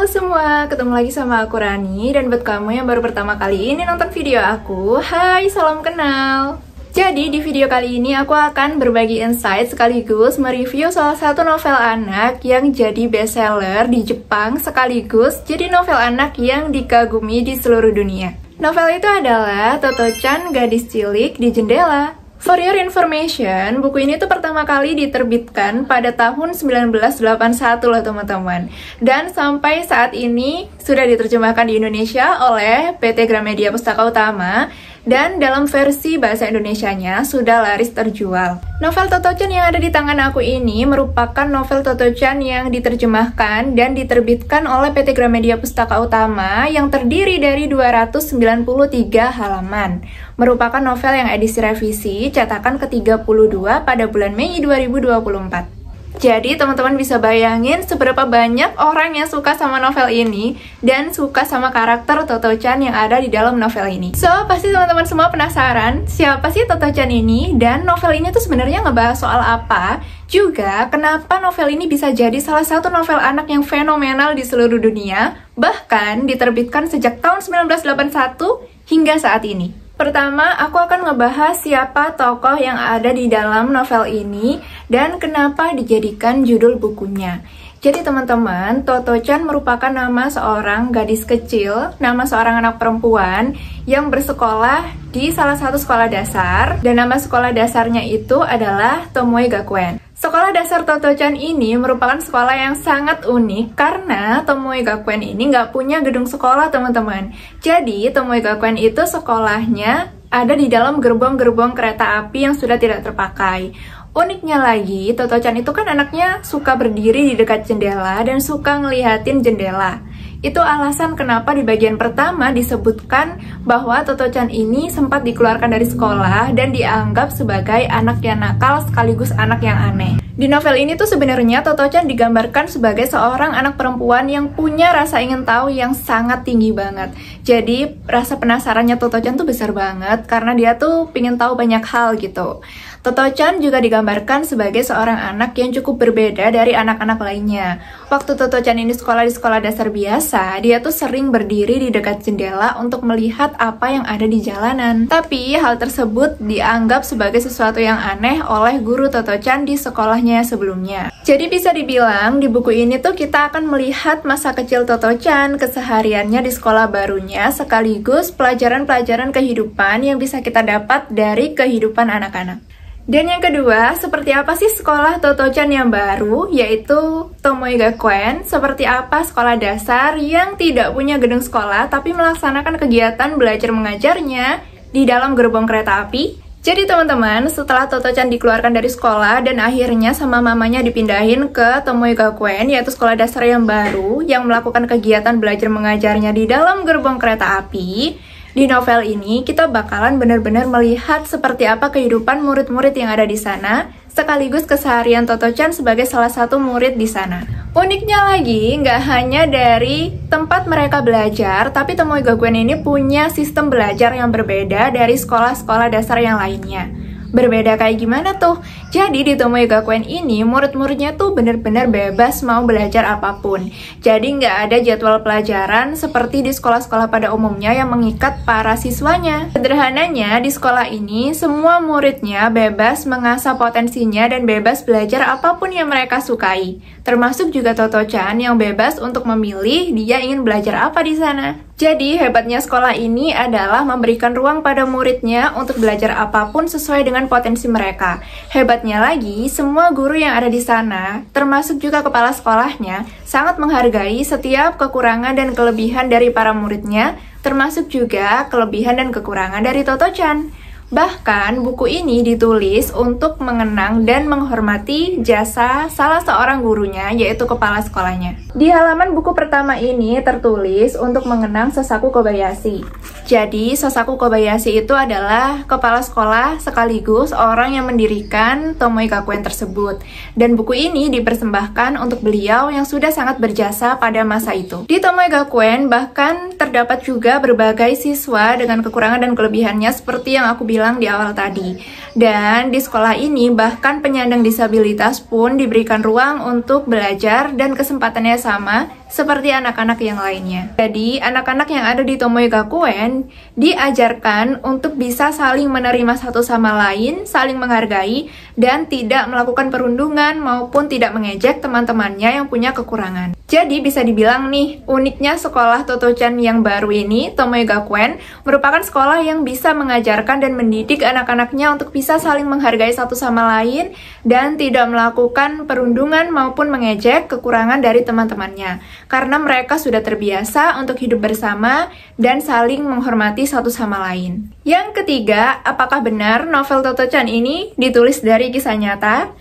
semua, ketemu lagi sama aku Rani. Dan buat kamu yang baru pertama kali ini nonton video aku, hai, salam kenal. Jadi di video kali ini aku akan berbagi insight sekaligus mereview salah satu novel anak yang jadi bestseller di Jepang, sekaligus jadi novel anak yang dikagumi di seluruh dunia. Novel itu adalah Toto-chan Gadis Cilik di Jendela. For your information, buku ini tuh pertama kali diterbitkan pada tahun 1981 loh teman-teman. Dan sampai saat ini sudah diterjemahkan di Indonesia oleh PT Gramedia Pustaka Utama. Dan dalam versi bahasa Indonesianya sudah laris terjual. Novel Toto-chan yang ada di tangan aku ini merupakan novel Toto-chan yang diterjemahkan dan diterbitkan oleh PT Gramedia Pustaka Utama yang terdiri dari 293 halaman. Merupakan novel yang edisi revisi cetakan ke-32 pada bulan Mei 2024. Jadi teman-teman bisa bayangin seberapa banyak orang yang suka sama novel ini dan suka sama karakter Toto-chan yang ada di dalam novel ini. So, pasti teman-teman semua penasaran siapa sih Toto-chan ini dan novel ini tuh sebenarnya ngebahas soal apa? Juga kenapa novel ini bisa jadi salah satu novel anak yang fenomenal di seluruh dunia, bahkan diterbitkan sejak tahun 1981 hingga saat ini. Pertama, aku akan ngebahas siapa tokoh yang ada di dalam novel ini dan kenapa dijadikan judul bukunya. Jadi teman-teman, Toto-chan merupakan nama seorang gadis kecil, nama seorang anak perempuan yang bersekolah di salah satu sekolah dasar, dan nama sekolah dasarnya itu adalah Tomoe Gakuen. Sekolah dasar Toto-chan ini merupakan sekolah yang sangat unik karena Tomoe Gakuen ini nggak punya gedung sekolah teman-teman. Jadi Tomoe Gakuen itu sekolahnya ada di dalam gerbong-gerbong kereta api yang sudah tidak terpakai. Uniknya lagi, Toto-chan itu kan anaknya suka berdiri di dekat jendela dan suka ngelihatin jendela. Itu alasan kenapa di bagian pertama disebutkan bahwa Toto-chan ini sempat dikeluarkan dari sekolah dan dianggap sebagai anak yang nakal sekaligus anak yang aneh. Di novel ini tuh sebenarnya Toto-chan digambarkan sebagai seorang anak perempuan yang punya rasa ingin tahu yang sangat tinggi banget. Jadi rasa penasarannya Toto-chan tuh besar banget karena dia tuh pengen tahu banyak hal gitu. Toto-chan juga digambarkan sebagai seorang anak yang cukup berbeda dari anak-anak lainnya. Waktu Toto-chan ini sekolah di sekolah dasar biasa, dia tuh sering berdiri di dekat jendela untuk melihat apa yang ada di jalanan. Tapi hal tersebut dianggap sebagai sesuatu yang aneh oleh guru Toto-chan di sekolahnya sebelumnya. Jadi bisa dibilang di buku ini tuh kita akan melihat masa kecil Toto-chan, kesehariannya di sekolah barunya, sekaligus pelajaran-pelajaran kehidupan yang bisa kita dapat dari kehidupan anak-anak. Dan yang kedua, seperti apa sih sekolah Toto-chan yang baru, yaitu Tomoe Gakuen, seperti apa sekolah dasar yang tidak punya gedung sekolah tapi melaksanakan kegiatan belajar mengajarnya di dalam gerbong kereta api. Jadi teman-teman, setelah Toto-chan dikeluarkan dari sekolah dan akhirnya sama mamanya dipindahin ke Tomoe Gakuen, yaitu sekolah dasar yang baru yang melakukan kegiatan belajar mengajarnya di dalam gerbong kereta api. Di novel ini, kita bakalan benar-benar melihat seperti apa kehidupan murid-murid yang ada di sana, sekaligus keseharian Toto-chan sebagai salah satu murid di sana. Uniknya lagi, nggak hanya dari tempat mereka belajar, tapi Tomoe Gakuen ini punya sistem belajar yang berbeda dari sekolah-sekolah dasar yang lainnya. Berbeda kayak gimana tuh? Jadi di Tomoe Gakuen ini murid-muridnya tuh bener-bener bebas mau belajar apapun. Jadi nggak ada jadwal pelajaran seperti di sekolah-sekolah pada umumnya yang mengikat para siswanya. Sederhananya di sekolah ini semua muridnya bebas mengasah potensinya dan bebas belajar apapun yang mereka sukai. Termasuk juga Toto-chan yang bebas untuk memilih dia ingin belajar apa di sana. Jadi hebatnya sekolah ini adalah memberikan ruang pada muridnya untuk belajar apapun sesuai dengan potensi mereka. Hebatnya lagi, semua guru yang ada di sana, termasuk juga kepala sekolahnya, sangat menghargai setiap kekurangan dan kelebihan dari para muridnya, termasuk juga kelebihan dan kekurangan dari Toto-chan. Bahkan, buku ini ditulis untuk mengenang dan menghormati jasa salah seorang gurunya, yaitu kepala sekolahnya. Di halaman buku pertama ini tertulis untuk mengenang Sosaku Kobayashi. Jadi, Sosaku Kobayashi itu adalah kepala sekolah sekaligus orang yang mendirikan Tomoe Gakuen tersebut. Dan buku ini dipersembahkan untuk beliau yang sudah sangat berjasa pada masa itu. Di Tomoe Gakuen bahkan terdapat juga berbagai siswa dengan kekurangan dan kelebihannya seperti yang aku bilang di awal tadi. Dan di sekolah ini bahkan penyandang disabilitas pun diberikan ruang untuk belajar dan kesempatannya sama seperti anak-anak yang lainnya. Jadi, anak-anak yang ada di Tomoe Gakuen diajarkan untuk bisa saling menerima satu sama lain, saling menghargai, dan tidak melakukan perundungan maupun tidak mengejek teman-temannya yang punya kekurangan. Jadi, bisa dibilang nih, uniknya sekolah Toto-chan yang baru ini, Tomoe Gakuen, merupakan sekolah yang bisa mengajarkan dan mendidik anak-anaknya untuk bisa saling menghargai satu sama lain dan tidak melakukan perundungan maupun mengejek kekurangan dari teman-temannya. Karena mereka sudah terbiasa untuk hidup bersama dan saling menghormati satu sama lain. Yang ketiga, apakah benar novel Toto-chan ini ditulis dari kisah nyata?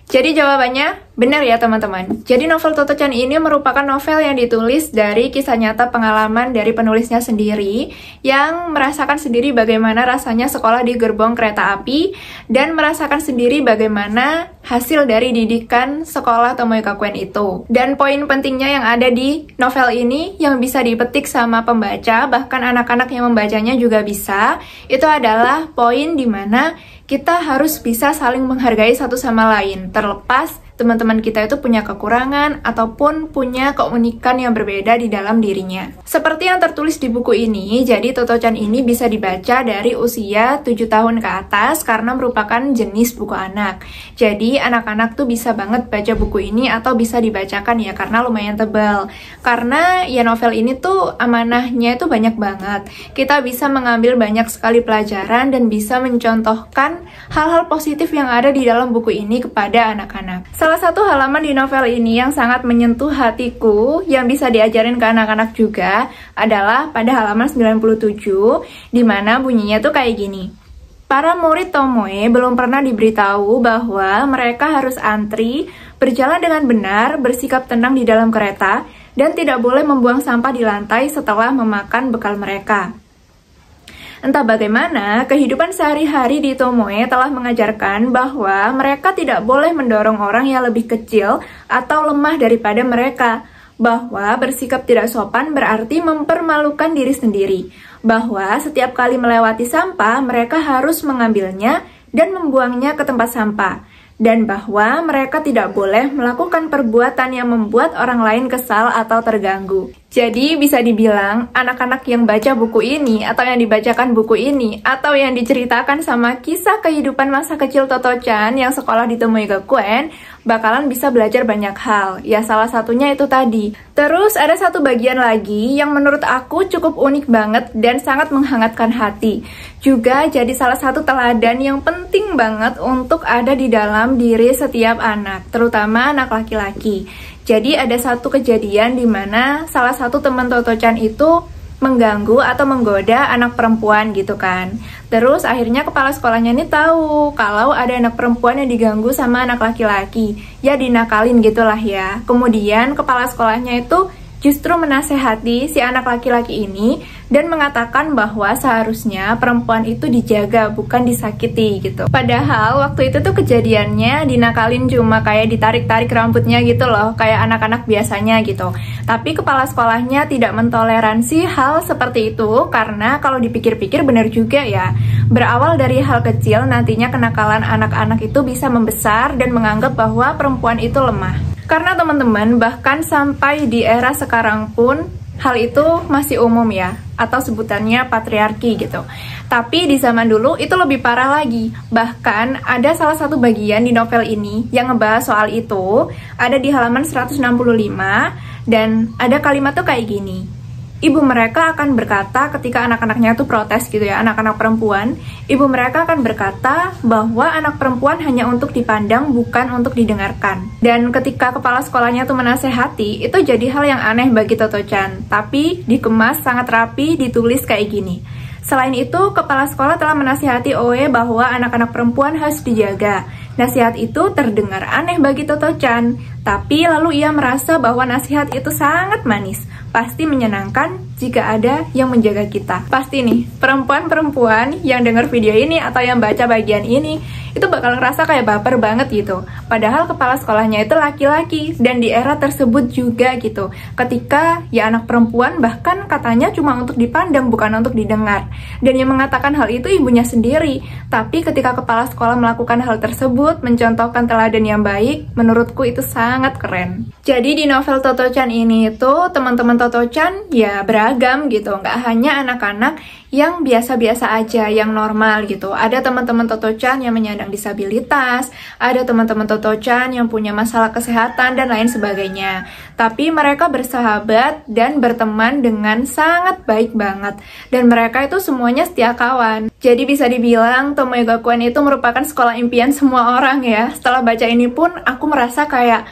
Jadi jawabannya, benar ya teman-teman. Jadi novel Toto-chan ini merupakan novel yang ditulis dari kisah nyata pengalaman dari penulisnya sendiri yang merasakan sendiri bagaimana rasanya sekolah di gerbong kereta api dan merasakan sendiri bagaimana hasil dari didikan sekolah Tomoe Gakuen itu. Dan poin pentingnya yang ada di novel ini yang bisa dipetik sama pembaca, bahkan anak-anak yang membacanya juga bisa, itu adalah poin dimana kita harus bisa saling menghargai satu sama lain, terlepas teman-teman kita itu punya kekurangan ataupun punya keunikan yang berbeda di dalam dirinya. Seperti yang tertulis di buku ini, jadi Toto-chan ini bisa dibaca dari usia 7 tahun ke atas karena merupakan jenis buku anak. Jadi anak-anak tuh bisa banget baca buku ini atau bisa dibacakan ya karena lumayan tebal. Karena ya novel ini tuh amanahnya itu banyak banget. Kita bisa mengambil banyak sekali pelajaran dan bisa mencontohkan hal-hal positif yang ada di dalam buku ini kepada anak-anak. Salah satu halaman di novel ini yang sangat menyentuh hatiku, yang bisa diajarin ke anak-anak juga, adalah pada halaman 97, di mana bunyinya tuh kayak gini. Para murid Tomoe belum pernah diberitahu bahwa mereka harus antri, berjalan dengan benar, bersikap tenang di dalam kereta, dan tidak boleh membuang sampah di lantai setelah memakan bekal mereka. Entah bagaimana, kehidupan sehari-hari di Tomoe telah mengajarkan bahwa mereka tidak boleh mendorong orang yang lebih kecil atau lemah daripada mereka, bahwa bersikap tidak sopan berarti mempermalukan diri sendiri, bahwa setiap kali melewati sampah mereka harus mengambilnya dan membuangnya ke tempat sampah, dan bahwa mereka tidak boleh melakukan perbuatan yang membuat orang lain kesal atau terganggu. Jadi bisa dibilang anak-anak yang baca buku ini atau yang dibacakan buku ini atau yang diceritakan sama kisah kehidupan masa kecil Toto-chan yang sekolah di Tomoe Gakuen bakalan bisa belajar banyak hal. Ya salah satunya itu tadi. Terus ada satu bagian lagi yang menurut aku cukup unik banget dan sangat menghangatkan hati. Juga jadi salah satu teladan yang penting banget untuk ada di dalam diri setiap anak, terutama anak laki-laki. Jadi ada satu kejadian di mana salah satu teman Toto-chan itu mengganggu atau menggoda anak perempuan gitu kan. Terus akhirnya kepala sekolahnya ini tahu kalau ada anak perempuan yang diganggu sama anak laki-laki. Ya dinakalin gitulah ya. Kemudian kepala sekolahnya itu justru menasehati si anak laki-laki ini dan mengatakan bahwa seharusnya perempuan itu dijaga, bukan disakiti gitu. Padahal waktu itu tuh kejadiannya dinakalin cuma kayak ditarik-tarik rambutnya gitu loh, kayak anak-anak biasanya gitu. Tapi kepala sekolahnya tidak mentoleransi hal seperti itu karena kalau dipikir-pikir benar juga ya. Berawal dari hal kecil, nantinya kenakalan anak-anak itu bisa membesar dan menganggap bahwa perempuan itu lemah. Karena teman-teman, bahkan sampai di era sekarang pun hal itu masih umum ya, atau sebutannya patriarki gitu. Tapi di zaman dulu itu lebih parah lagi. Bahkan ada salah satu bagian di novel ini yang ngebahas soal itu, ada di halaman 165, dan ada kalimat tuh kayak gini. Ibu mereka akan berkata ketika anak-anaknya tuh protes gitu ya, anak-anak perempuan, ibu mereka akan berkata bahwa anak perempuan hanya untuk dipandang, bukan untuk didengarkan. Dan ketika kepala sekolahnya tuh menasehati, itu jadi hal yang aneh bagi Toto-chan, tapi dikemas sangat rapi, ditulis kayak gini. Selain itu, kepala sekolah telah menasihati Oe bahwa anak-anak perempuan harus dijaga. Nasihat itu terdengar aneh bagi Toto-chan, tapi lalu ia merasa bahwa nasihat itu sangat manis. Pasti menyenangkan jika ada yang menjaga kita. Pasti nih, perempuan-perempuan yang dengar video ini atau yang baca bagian ini, itu bakal ngerasa kayak baper banget gitu. Padahal kepala sekolahnya itu laki-laki, dan di era tersebut juga gitu. Ketika ya anak perempuan bahkan katanya cuma untuk dipandang, bukan untuk didengar. Dan yang mengatakan hal itu ibunya sendiri. Tapi ketika kepala sekolah melakukan hal tersebut, tersebut mencontohkan teladan yang baik, menurutku itu sangat keren. Jadi di novel Toto-chan ini itu teman-teman Toto-chan ya beragam gitu, nggak hanya anak-anak yang biasa-biasa aja, yang normal gitu. Ada teman-teman Toto-chan yang menyandang disabilitas, ada teman-teman Toto-chan yang punya masalah kesehatan dan lain sebagainya. Tapi mereka bersahabat dan berteman dengan sangat baik banget. Dan mereka itu semuanya setia kawan. Jadi bisa dibilang Tomoe Gakuen itu merupakan sekolah impian semua orang ya. Setelah baca ini pun aku merasa kayak,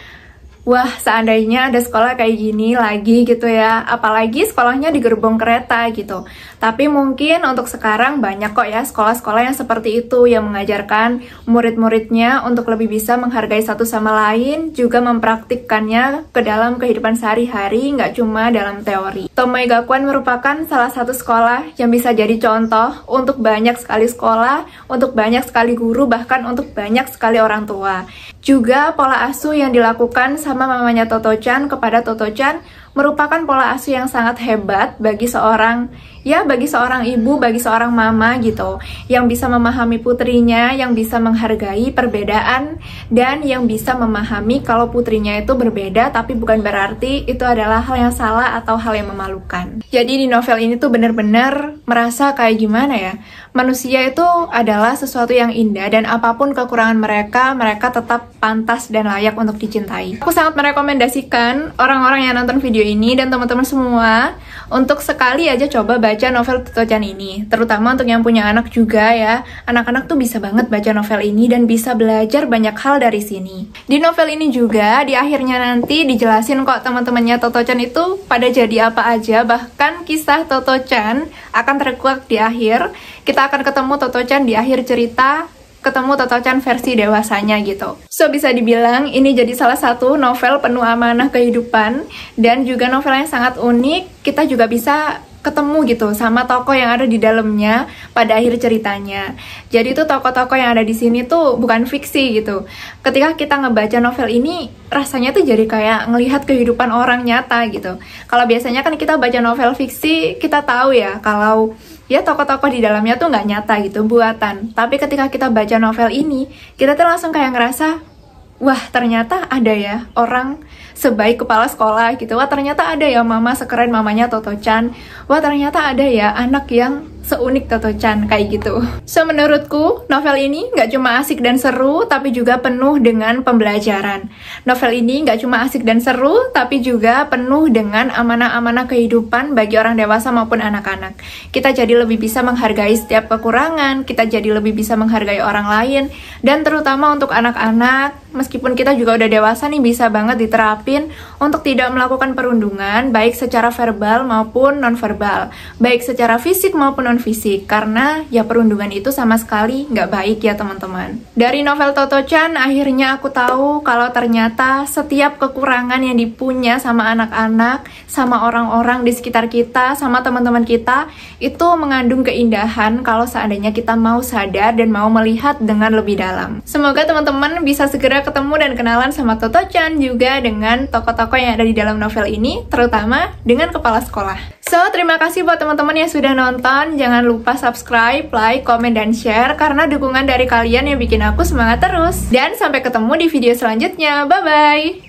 wah, seandainya ada sekolah kayak gini lagi gitu ya. Apalagi sekolahnya di gerbong kereta gitu. Tapi mungkin untuk sekarang banyak kok ya sekolah-sekolah yang seperti itu, yang mengajarkan murid-muridnya untuk lebih bisa menghargai satu sama lain, juga mempraktikkannya ke dalam kehidupan sehari-hari, nggak cuma dalam teori. Tomoe Gakuen merupakan salah satu sekolah yang bisa jadi contoh untuk banyak sekali sekolah, untuk banyak sekali guru, bahkan untuk banyak sekali orang tua. Juga pola asuh yang dilakukan sama mamanya Toto-chan kepada Toto-chan merupakan pola asuh yang sangat hebat bagi seorang ibu, bagi seorang mama gitu, yang bisa memahami putrinya, yang bisa menghargai perbedaan, dan yang bisa memahami kalau putrinya itu berbeda, tapi bukan berarti itu adalah hal yang salah atau hal yang memalukan. Jadi di novel ini tuh bener-bener merasa kayak gimana ya, manusia itu adalah sesuatu yang indah, dan apapun kekurangan mereka, mereka tetap pantas dan layak untuk dicintai. Aku sangat merekomendasikan orang-orang yang nonton video ini dan teman-teman semua untuk sekali aja coba baca novel Toto-chan ini, terutama untuk yang punya anak juga ya. Anak-anak tuh bisa banget baca novel ini dan bisa belajar banyak hal dari sini. Di novel ini juga di akhirnya nanti dijelasin kok teman-temannya Toto-chan itu pada jadi apa aja, bahkan kisah Toto-chan akan terkuak di akhir. Kita akan ketemu Toto-chan di akhir cerita, ketemu Toto-chan versi dewasanya gitu. So bisa dibilang ini jadi salah satu novel penuh amanah kehidupan dan juga novel yang sangat unik. Kita juga bisa ketemu gitu sama tokoh yang ada di dalamnya pada akhir ceritanya. Jadi itu tokoh-tokoh yang ada di sini tuh bukan fiksi gitu. Ketika kita ngebaca novel ini rasanya tuh jadi kayak ngelihat kehidupan orang nyata gitu. Kalau biasanya kan kita baca novel fiksi, kita tahu ya kalau ya tokoh-tokoh di dalamnya tuh nggak nyata gitu, buatan. Tapi ketika kita baca novel ini, kita tuh langsung kayak ngerasa, wah ternyata ada ya orang sebaik kepala sekolah gitu. Wah ternyata ada ya mama sekeren mamanya Toto-chan. Wah ternyata ada ya anak yang seunik Toto-chan kayak gitu. So menurutku novel ini nggak cuma asik dan seru, tapi juga penuh dengan pembelajaran. Novel ini nggak cuma asik dan seru, tapi juga penuh dengan amanah-amanah kehidupan bagi orang dewasa maupun anak-anak. Kita jadi lebih bisa menghargai setiap kekurangan, kita jadi lebih bisa menghargai orang lain, dan terutama untuk anak-anak, meskipun kita juga udah dewasa nih, bisa banget diterapin untuk tidak melakukan perundungan, baik secara verbal maupun non-verbal, baik secara fisik maupun non-fisik, karena ya perundungan itu sama sekali nggak baik ya teman-teman. Dari novel Toto-chan, akhirnya aku tahu kalau ternyata setiap kekurangan yang dipunya sama anak-anak, sama orang-orang di sekitar kita, sama teman-teman kita, itu mengandung keindahan kalau seandainya kita mau sadar dan mau melihat dengan lebih dalam. Semoga teman-teman bisa segera ketemu dan kenalan sama Toto-chan, juga dengan tokoh-tokoh yang ada di dalam novel ini, terutama dengan kepala sekolah. So, terima kasih buat teman-teman yang sudah nonton. Jangan lupa subscribe, like, komen, dan share, karena dukungan dari kalian yang bikin aku semangat terus. Dan sampai ketemu di video selanjutnya. Bye-bye!